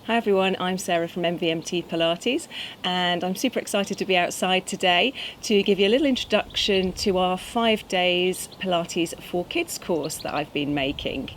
Hi everyone, I'm Sarah from MVMT Pilates and I'm super excited to be outside today to give you a little introduction to our 5 days Pilates for Kids course that I've been making.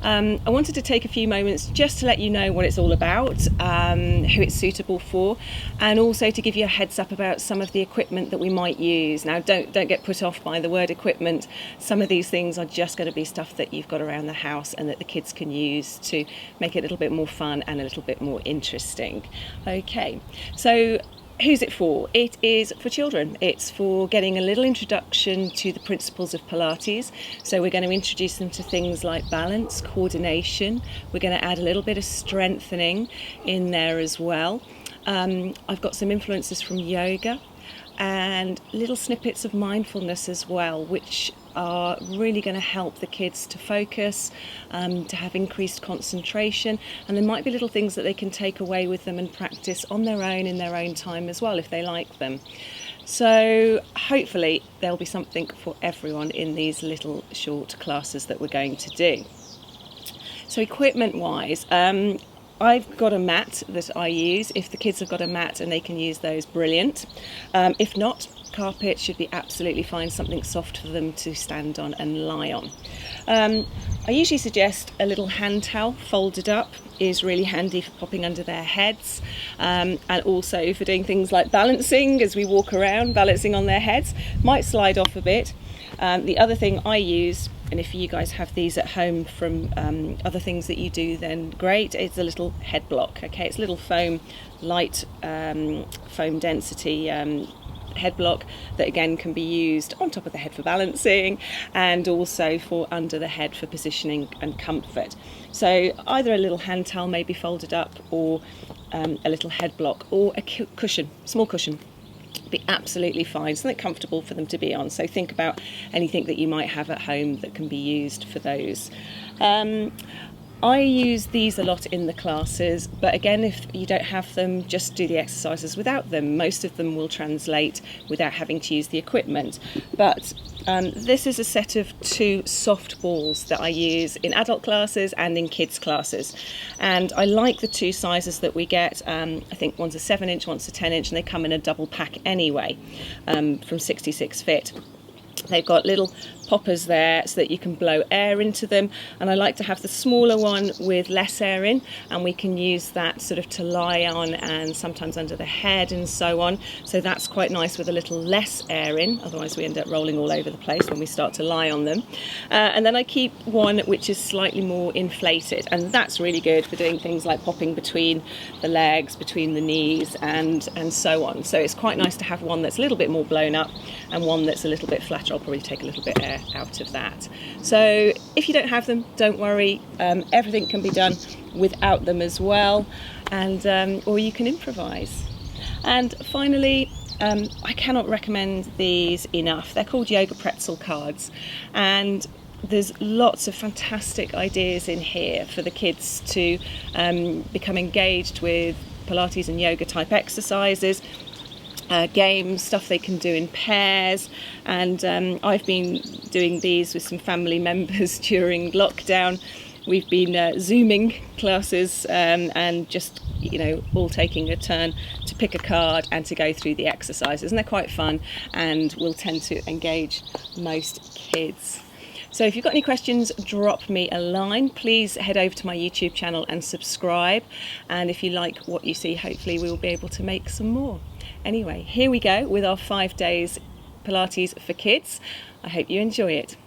I wanted to take a few moments just to let you know what it's all about, who it's suitable for, and also to give you a heads up about some of the equipment that we might use. Now don't get put off by the word equipment. Some of these things are just going to be stuff that you've got around the house and that the kids can use to make it a little bit more fun and a little bit more interesting. Okay, so who's it for? It is for children. It's for getting a little introduction to the principles of Pilates. So we're going to introduce them to things like balance, coordination. We're going to add a little bit of strengthening in there as well. I've got some influences from yoga and little snippets of mindfulness as well, which are really going to help the kids to focus, to have increased concentration, and there might be little things that they can take away with them and practice on their own in their own time as well if they like them. So hopefully there'll be something for everyone in these little short classes that we're going to do. So equipment wise, I've got a mat that I use. If the kids have got a mat and they can use those, brilliant. If not, carpet should be absolutely fine, something soft for them to stand on and lie on. I usually suggest a little hand towel folded up is really handy for popping under their heads, and also for doing things like balancing as we walk around, balancing on their heads. Might slide off a bit. The other thing I use, and if you guys have these at home from other things that you do, then great, it's a little head block. Okay, it's a little foam, light foam density head block that again can be used on top of the head for balancing and also for under the head for positioning and comfort. So either a little hand towel maybe folded up, or a little head block, or a cushion, small cushion. Be absolutely fine, something comfortable for them to be on. So think about anything that you might have at home that can be used for those. I use these a lot in the classes, but again, if you don't have them, just do the exercises without them. Most of them will translate without having to use the equipment. But this is a set of 2 soft balls that I use in adult classes and in kids classes. And I like the 2 sizes that we get. I think one's a 7-inch, one's a 10-inch, and they come in a double pack anyway, from 66 Fit. They've got little poppers there so that you can blow air into them, and I like to have the smaller one with less air in, and we can use that sort of to lie on and sometimes under the head and so on. So that's quite nice with a little less air in, otherwise we end up rolling all over the place when we start to lie on them. And then I keep one which is slightly more inflated, and that's really good for doing things like popping between the legs, between the knees and so on. So it's quite nice to have one that's a little bit more blown up and one that's a little bit flatter. I'll probably take a little bit air out of that. So if you don't have them, don't worry, everything can be done without them as well, and or you can improvise. And finally, I cannot recommend these enough. They're called yoga pretzel cards, and there's lots of fantastic ideas in here for the kids to become engaged with Pilates and yoga type exercises, games, stuff they can do in pairs. And I've been doing these with some family members during lockdown. We've been Zooming classes and just, all taking a turn to pick a card and to go through the exercises, and they're quite fun and will tend to engage most kids. So if you've got any questions, drop me a line. Please head over to my YouTube channel and subscribe. And if you like what you see, hopefully we will be able to make some more. Anyway, here we go with our 5 days Pilates for kids. I hope you enjoy it.